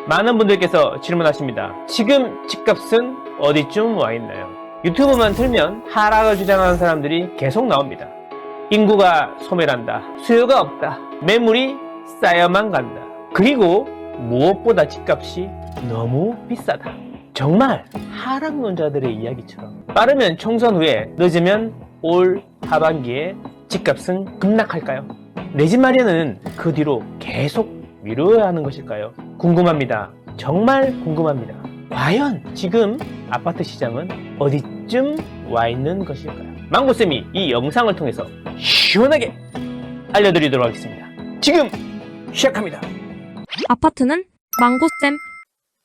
많은 분들께서 질문하십니다. 지금 집값은 어디쯤 와 있나요? 유튜브만 틀면 하락을 주장하는 사람들이 계속 나옵니다. 인구가 소멸한다. 수요가 없다. 매물이 쌓여만 간다. 그리고 무엇보다 집값이 너무 비싸다. 정말 하락론자들의 이야기처럼 빠르면 총선 후에, 늦으면 올 하반기에 집값은 급락할까요? 내 집 마련은 그 뒤로 계속 미뤄야 하는 것일까요? 궁금합니다. 정말 궁금합니다. 과연 지금 아파트 시장은 어디쯤 와 있는 것일까요? 망고쌤이 이 영상을 통해서 시원하게 알려드리도록 하겠습니다. 지금 시작합니다. 아파트는 망고쌤.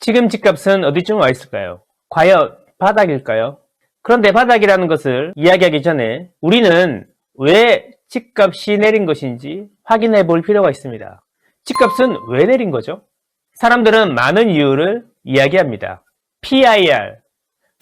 지금 집값은 어디쯤 와 있을까요? 과연 바닥일까요? 그런데 바닥이라는 것을 이야기하기 전에 우리는 왜 집값이 내린 것인지 확인해 볼 필요가 있습니다. 집값은 왜 내린 거죠? 사람들은 많은 이유를 이야기합니다. PIR,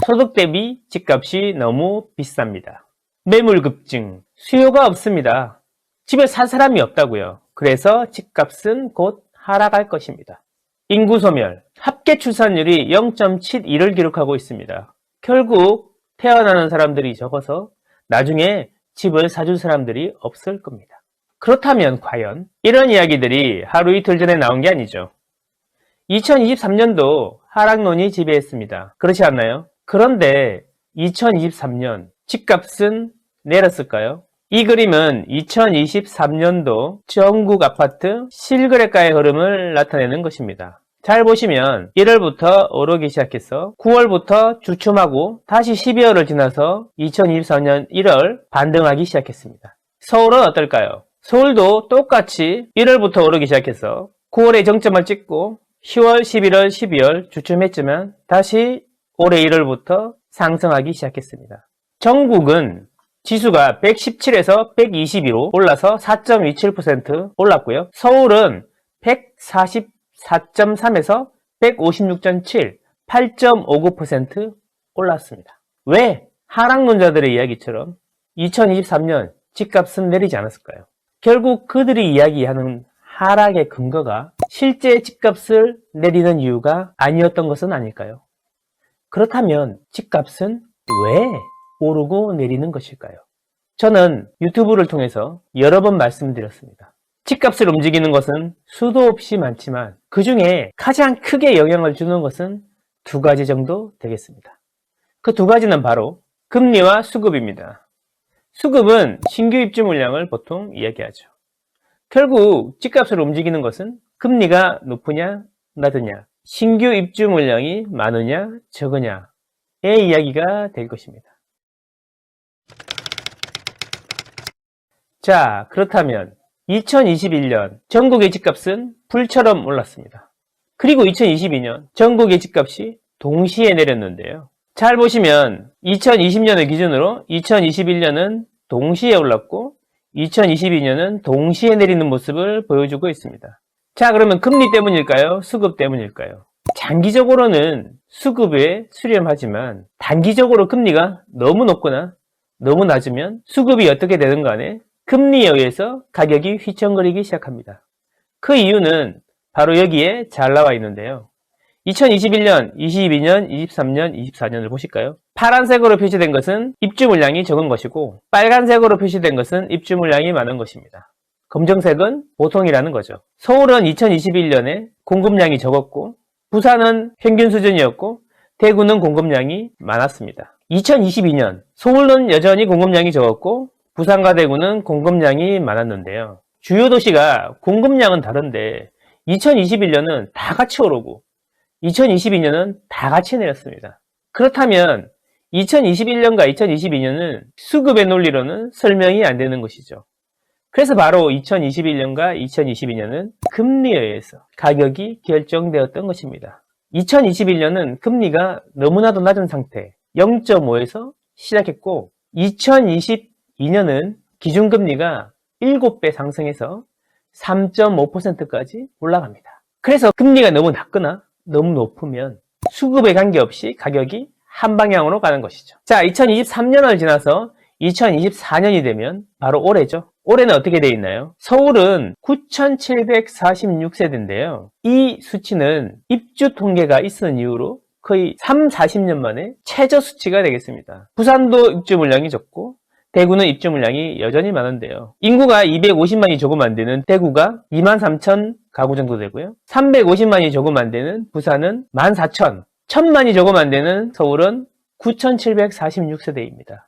소득 대비 집값이 너무 비쌉니다. 매물 급증, 수요가 없습니다. 집을 살 사람이 없다고요. 그래서 집값은 곧 하락할 것입니다. 인구 소멸, 합계 출산율이 0.71을 기록하고 있습니다. 결국 태어나는 사람들이 적어서 나중에 집을 사줄 사람들이 없을 겁니다. 그렇다면 과연 이런 이야기들이 하루 이틀 전에 나온 게 아니죠. 2023년도 하락론이 지배했습니다. 그렇지 않나요? 그런데 2023년 집값은 내렸을까요? 이 그림은 2023년도 전국 아파트 실거래가의 흐름을 나타내는 것입니다. 잘 보시면 1월부터 오르기 시작해서 9월부터 주춤하고 다시 12월을 지나서 2024년 1월 반등하기 시작했습니다. 서울은 어떨까요? 서울도 똑같이 1월부터 오르기 시작해서 9월에 정점을 찍고 10월, 11월, 12월 주춤했지만 다시 올해 1월부터 상승하기 시작했습니다. 전국은 지수가 117에서 122로 올라서 4.27% 올랐고요. 서울은 144.3에서 156.7, 8.59% 올랐습니다. 왜 하락론자들의 이야기처럼 2023년 집값은 내리지 않았을까요? 결국 그들이 이야기하는 하락의 근거가 실제 집값을 내리는 이유가 아니었던 것은 아닐까요? 그렇다면 집값은 왜 오르고 내리는 것일까요? 저는 유튜브를 통해서 여러 번 말씀드렸습니다. 집값을 움직이는 것은 수도 없이 많지만 그 중에 가장 크게 영향을 주는 것은 두 가지 정도 되겠습니다. 그 두 가지는 바로 금리와 수급입니다. 수급은 신규 입주 물량을 보통 이야기하죠. 결국 집값을 움직이는 것은 금리가 높으냐 낮으냐, 신규 입주 물량이 많으냐 적으냐의 이야기가 될 것입니다. 자, 그렇다면 2021년 전국의 집값은 불처럼 올랐습니다. 그리고 2022년 전국의 집값이 동시에 내렸는데요. 잘 보시면 2020년을 기준으로 2021년은 동시에 올랐고 2022년은 동시에 내리는 모습을 보여주고 있습니다. 자, 그러면 금리 때문일까요? 수급 때문일까요? 장기적으로는 수급에 수렴하지만 단기적으로 금리가 너무 높거나 너무 낮으면 수급이 어떻게 되든 간에 금리에 의해서 가격이 휘청거리기 시작합니다. 그 이유는 바로 여기에 잘 나와 있는데요. 2021년, 22년, 23년, 24년을 보실까요? 파란색으로 표시된 것은 입주 물량이 적은 것이고 빨간색으로 표시된 것은 입주 물량이 많은 것입니다. 검정색은 보통이라는 거죠. 서울은 2021년에 공급량이 적었고 부산은 평균 수준이었고 대구는 공급량이 많았습니다. 2022년 서울은 여전히 공급량이 적었고 부산과 대구는 공급량이 많았는데요. 주요 도시가 공급량은 다른데 2021년은 다 같이 오르고 2022년은 다 같이 내렸습니다. 그렇다면 2021년과 2022년은 수급의 논리로는 설명이 안 되는 것이죠. 그래서 바로 2021년과 2022년은 금리에 의해서 가격이 결정되었던 것입니다. 2021년은 금리가 너무나도 낮은 상태 0.5에서 시작했고 2022년은 기준금리가 7배 상승해서 3.5%까지 올라갑니다. 그래서 금리가 너무 낮거나 너무 높으면 수급에 관계없이 가격이 한 방향으로 가는 것이죠. 자, 2023년을 지나서 2024년이 되면 바로 올해죠. 올해는 어떻게 되어 있나요? 서울은 9,746세대인데요. 이 수치는 입주 통계가 있은 이후로 거의 3, 40년 만에 최저 수치가 되겠습니다. 부산도 입주 물량이 적고 대구는 입주 물량이 여전히 많은데요. 인구가 250만이 조금 안 되는 대구가 23,000 가구 정도 되고요. 350만이 조금 안 되는 부산은 14,000, 1000만이 조금 안 되는 서울은 9,746세대입니다.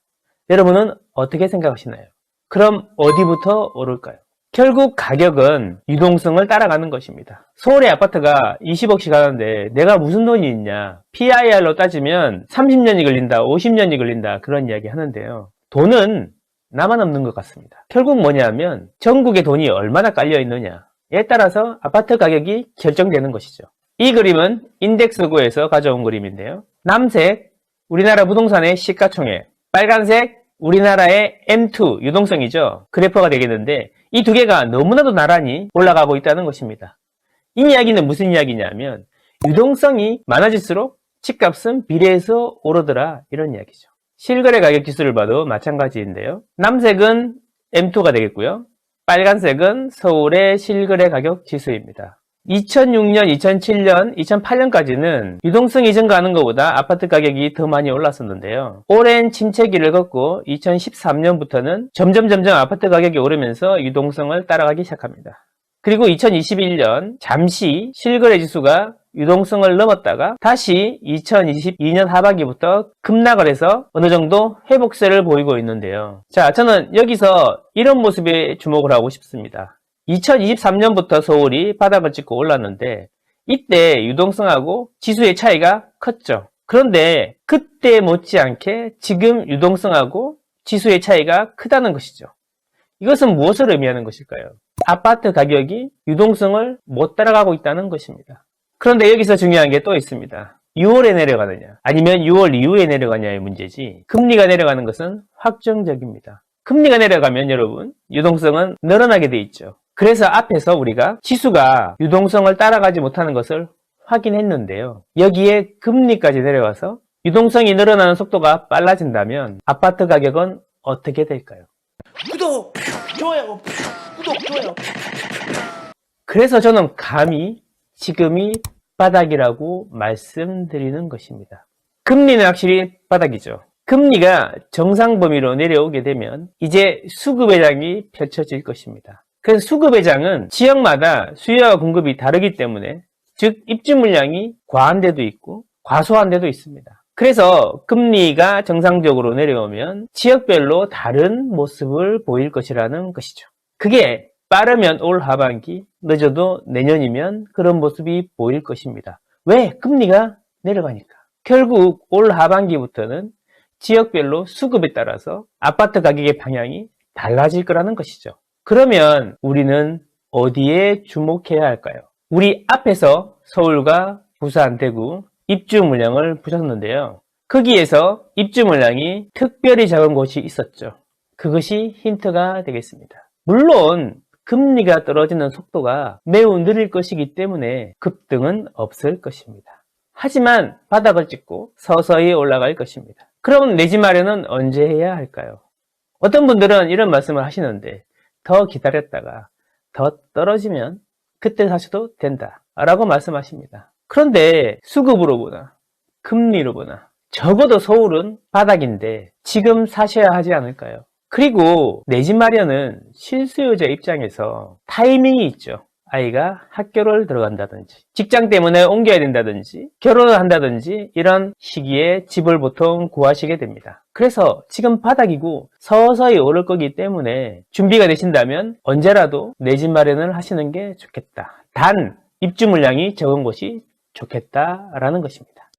여러분은 어떻게 생각하시나요? 그럼 어디부터 오를까요? 결국 가격은 유동성을 따라가는 것입니다. 서울의 아파트가 20억씩 하는데 내가 무슨 돈이 있냐? PIR로 따지면 30년이 걸린다, 50년이 걸린다 그런 이야기 하는데요. 돈은 나만 없는 것 같습니다. 결국 뭐냐면 전국에 돈이 얼마나 깔려 있느냐에 따라서 아파트 가격이 결정되는 것이죠. 이 그림은 인덱스고에서 가져온 그림인데요. 남색, 우리나라 부동산의 시가총액, 빨간색, 우리나라의 M2 유동성이죠. 그래퍼가 되겠는데 이 두 개가 너무나도 나란히 올라가고 있다는 것입니다. 이 이야기는 무슨 이야기냐면 유동성이 많아질수록 집값은 비례해서 오르더라 이런 이야기죠. 실거래 가격 지수를 봐도 마찬가지인데요. 남색은 M2가 되겠고요. 빨간색은 서울의 실거래 가격 지수입니다. 2006년, 2007년, 2008년까지는 유동성이 증가하는 것보다 아파트 가격이 더 많이 올랐었는데요. 오랜 침체기를 걷고 2013년부터는 점점 아파트 가격이 오르면서 유동성을 따라가기 시작합니다. 그리고 2021년 잠시 실거래 지수가 유동성을 넘었다가 다시 2022년 하반기부터 급락을 해서 어느 정도 회복세를 보이고 있는데요. 자, 저는 여기서 이런 모습에 주목을 하고 싶습니다. 2023년부터 서울이 바닥을 찍고 올랐는데 이때 유동성하고 지수의 차이가 컸죠. 그런데 그때 못지않게 지금 유동성하고 지수의 차이가 크다는 것이죠. 이것은 무엇을 의미하는 것일까요? 아파트 가격이 유동성을 못 따라가고 있다는 것입니다. 그런데 여기서 중요한 게 또 있습니다. 6월에 내려가느냐 아니면 6월 이후에 내려가냐의 문제지 금리가 내려가는 것은 확정적입니다. 금리가 내려가면 여러분 유동성은 늘어나게 돼 있죠. 그래서 앞에서 우리가 지수가 유동성을 따라가지 못하는 것을 확인했는데요. 여기에 금리까지 내려와서 유동성이 늘어나는 속도가 빨라진다면 아파트 가격은 어떻게 될까요? 구독, 좋아요, 구독, 좋아요. 그래서 저는 감히 지금이 바닥이라고 말씀드리는 것입니다. 금리는 확실히 바닥이죠. 금리가 정상 범위로 내려오게 되면 이제 수급의 장이 펼쳐질 것입니다. 그래서 수급의 장은 지역마다 수요와 공급이 다르기 때문에 즉 입주 물량이 과한 데도 있고 과소한 데도 있습니다. 그래서 금리가 정상적으로 내려오면 지역별로 다른 모습을 보일 것이라는 것이죠. 그게 빠르면 올 하반기, 늦어도 내년이면 그런 모습이 보일 것입니다. 왜? 금리가 내려가니까. 결국 올 하반기부터는 지역별로 수급에 따라서 아파트 가격의 방향이 달라질 거라는 것이죠. 그러면 우리는 어디에 주목해야 할까요? 우리 앞에서 서울과 부산, 대구 입주 물량을 보셨는데요. 거기에서 입주 물량이 특별히 작은 곳이 있었죠. 그것이 힌트가 되겠습니다. 물론 금리가 떨어지는 속도가 매우 느릴 것이기 때문에 급등은 없을 것입니다. 하지만 바닥을 찍고 서서히 올라갈 것입니다. 그럼 내 집 마련은 언제 해야 할까요? 어떤 분들은 이런 말씀을 하시는데 더 기다렸다가 더 떨어지면 그때 사셔도 된다 라고 말씀하십니다. 그런데 수급으로 보나 금리로 보나 적어도 서울은 바닥인데 지금 사셔야 하지 않을까요? 그리고 내 집 마련은 실수요자 입장에서 타이밍이 있죠. 아이가 학교를 들어간다든지 직장 때문에 옮겨야 된다든지 결혼을 한다든지 이런 시기에 집을 보통 구하시게 됩니다. 그래서 지금 바닥이고 서서히 오를 거기 때문에 준비가 되신다면 언제라도 내 집 마련을 하시는 게 좋겠다. 단 입주 물량이 적은 곳이 좋겠다라는 것입니다.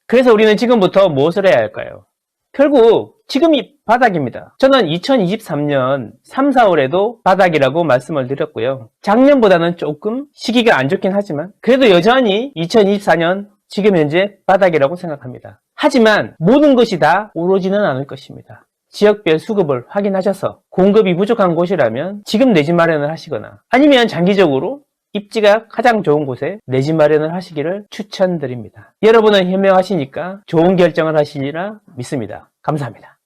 그래서 우리는 지금부터 무엇을 해야 할까요? 결국 지금이 바닥입니다. 저는 2023년 3, 4월에도 바닥이라고 말씀을 드렸고요. 작년보다는 조금 시기가 안 좋긴 하지만 그래도 여전히 2024년 지금 현재 바닥이라고 생각합니다. 하지만 모든 것이 다 오르지는 않을 것입니다. 지역별 수급을 확인하셔서 공급이 부족한 곳이라면 지금 내 집 마련을 하시거나 아니면 장기적으로 입지가 가장 좋은 곳에 내 집 마련을 하시기를 추천드립니다. 여러분은 현명하시니까 좋은 결정을 하시리라 믿습니다. 감사합니다.